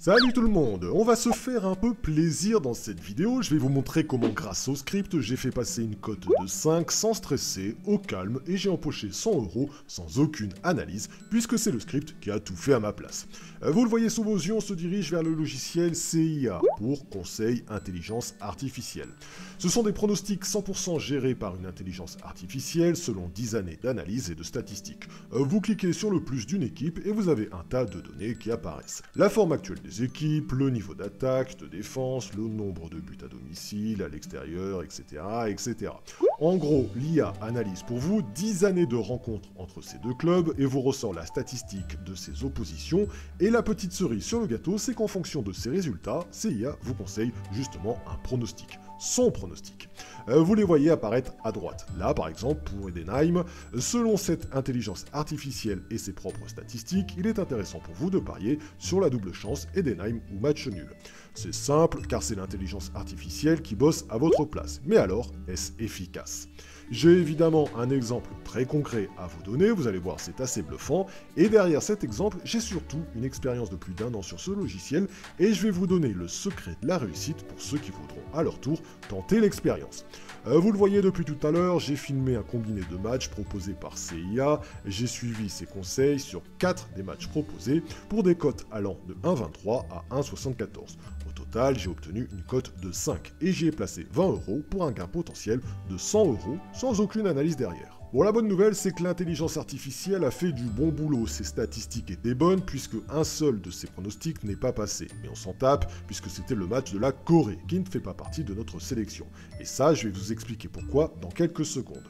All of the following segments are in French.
Salut tout le monde, on va se faire un peu plaisir dans cette vidéo, je vais vous montrer comment grâce au script j'ai fait passer une cote de 5 sans stresser, au calme, et j'ai empoché 100 € sans aucune analyse, puisque c'est le script qui a tout fait à ma place. Vous le voyez sous vos yeux, on se dirige vers le logiciel CIA, pour Conseil Intelligence Artificielle. Ce sont des pronostics 100% gérés par une intelligence artificielle selon 10 années d'analyse et de statistiques. Vous cliquez sur le plus d'une équipe et vous avez un tas de données qui apparaissent. La forme actuelle des équipes, le niveau d'attaque, de défense, le nombre de buts à domicile, à l'extérieur, etc., etc. En gros, l'IA analyse pour vous 10 années de rencontres entre ces deux clubs et vous ressort la statistique de ces oppositions. Et la petite cerise sur le gâteau, c'est qu'en fonction de ces résultats, CIA vous conseille justement un pronostic. Son pronostic. Vous les voyez apparaître à droite. Là, par exemple, pour Edenheim, selon cette intelligence artificielle et ses propres statistiques, il est intéressant pour vous de parier sur la double chance Edenheim ou match nul. C'est simple, car c'est l'intelligence artificielle qui bosse à votre place. Mais alors, est-ce efficace ? J'ai évidemment un exemple très concret à vous donner, vous allez voir c'est assez bluffant, et derrière cet exemple, j'ai surtout une expérience de plus d'1 an sur ce logiciel, et je vais vous donner le secret de la réussite pour ceux qui voudront à leur tour tenter l'expérience. Vous le voyez depuis tout à l'heure, j'ai filmé un combiné de matchs proposé par CIA, j'ai suivi ses conseils sur 4 des matchs proposés, pour des cotes allant de 1,23 à 1,74. Au total, j'ai obtenu une cote de 5, et j'y ai placé 20 € pour un gain potentiel de 100 € sans aucune analyse derrière. Bon, la bonne nouvelle, c'est que l'intelligence artificielle a fait du bon boulot, ses statistiques étaient bonnes, puisque un seul de ses pronostics n'est pas passé. Mais on s'en tape, puisque c'était le match de la Corée, qui ne fait pas partie de notre sélection. Et ça, je vais vous expliquer pourquoi dans quelques secondes.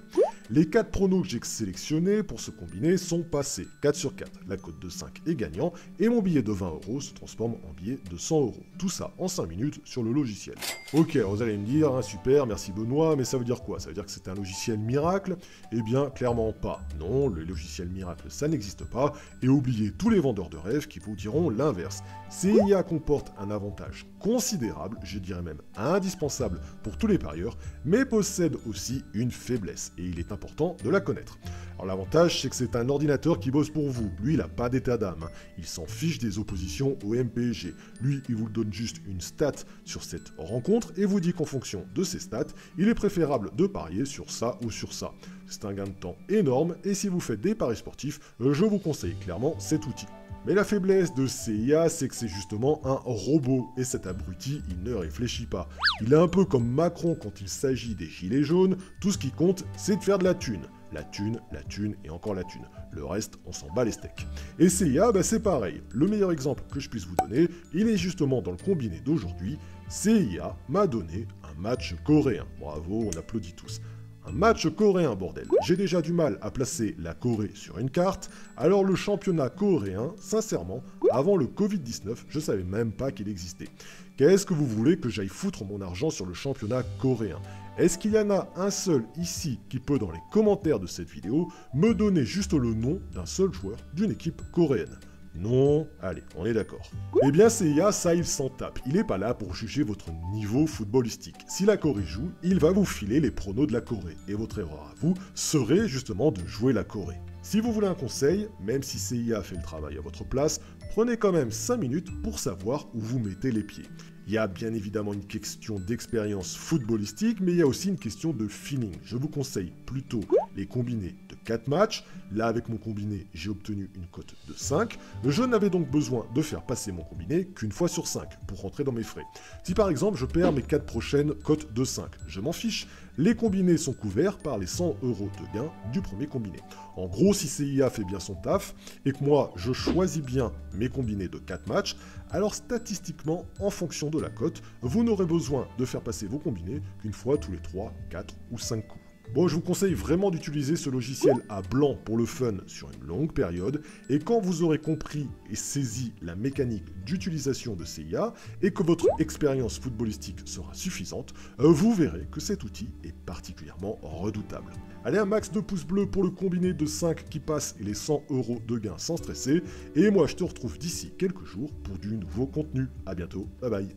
Les 4 pronos que j'ai sélectionnés pour ce combiné sont passés, 4 sur 4. La cote de 5 est gagnant, et mon billet de 20 € se transforme en billet de 100 €. Tout ça en 5 minutes sur le logiciel. Ok, vous allez me dire, hein, super, merci Benoît, mais ça veut dire quoi? Ça veut dire que c'est un logiciel miracle? Eh bien, clairement pas. Non, le logiciel miracle, ça n'existe pas, et oubliez tous les vendeurs de rêves qui vous diront l'inverse. CIA comporte un avantage considérable, je dirais même indispensable pour tous les parieurs, mais possède aussi une faiblesse, et il est important de la connaître. Alors l'avantage, c'est que c'est un ordinateur qui bosse pour vous. Lui, il n'a pas d'état d'âme. Il s'en fiche des oppositions au MPG. Lui, il vous donne juste une stat sur cette rencontre et vous dit qu'en fonction de ces stats, il est préférable de parier sur ça ou sur ça. C'est un gain de temps énorme et si vous faites des paris sportifs, je vous conseille clairement cet outil. Mais la faiblesse de CIA, c'est que c'est justement un robot, et cet abruti, il ne réfléchit pas. Il est un peu comme Macron quand il s'agit des gilets jaunes, tout ce qui compte, c'est de faire de la thune. La thune et encore la thune. Le reste, on s'en bat les steaks. Et CIA, c'est pareil. Le meilleur exemple que je puisse vous donner, il est justement dans le combiné d'aujourd'hui. CIA m'a donné un match coréen. Bravo, on applaudit tous. Un match coréen, bordel. J'ai déjà du mal à placer la Corée sur une carte, alors le championnat coréen, sincèrement, avant le Covid-19, je savais même pas qu'il existait. Qu'est-ce que vous voulez que j'aille foutre mon argent sur le championnat coréen? Est-ce qu'il y en a un seul ici qui peut, dans les commentaires de cette vidéo, me donner juste le nom d'un seul joueur d'une équipe coréenne? Non, allez, on est d'accord. Eh bien CIA, ça il s'en tape, il est pas là pour juger votre niveau footballistique. Si la Corée joue, il va vous filer les pronos de la Corée, et votre erreur à vous serait justement de jouer la Corée. Si vous voulez un conseil, même si CIA fait le travail à votre place, prenez quand même 5 minutes pour savoir où vous mettez les pieds. Il y a bien évidemment une question d'expérience footballistique, mais il y a aussi une question de feeling. Je vous conseille plutôt les combinés de 4 matchs. Là, avec mon combiné, j'ai obtenu une cote de 5. Je n'avais donc besoin de faire passer mon combiné qu'une fois sur 5 pour rentrer dans mes frais. Si par exemple, je perds mes 4 prochaines cotes de 5, je m'en fiche. Les combinés sont couverts par les 100 € de gain du premier combiné. En gros, si CIA fait bien son taf, et que moi, je choisis bien mes combinés de 4 matchs, alors statistiquement, en fonction de la cote, vous n'aurez besoin de faire passer vos combinés qu'une fois tous les 3, 4 ou 5 coups. Bon, je vous conseille vraiment d'utiliser ce logiciel à blanc pour le fun sur une longue période, et quand vous aurez compris et saisi la mécanique d'utilisation de CIA, et que votre expérience footballistique sera suffisante, vous verrez que cet outil est particulièrement redoutable. Allez, un max de pouces bleus pour le combiné de 5 qui passe et les 100 € de gain sans stresser, et moi je te retrouve d'ici quelques jours pour du nouveau contenu. À bientôt, bye bye.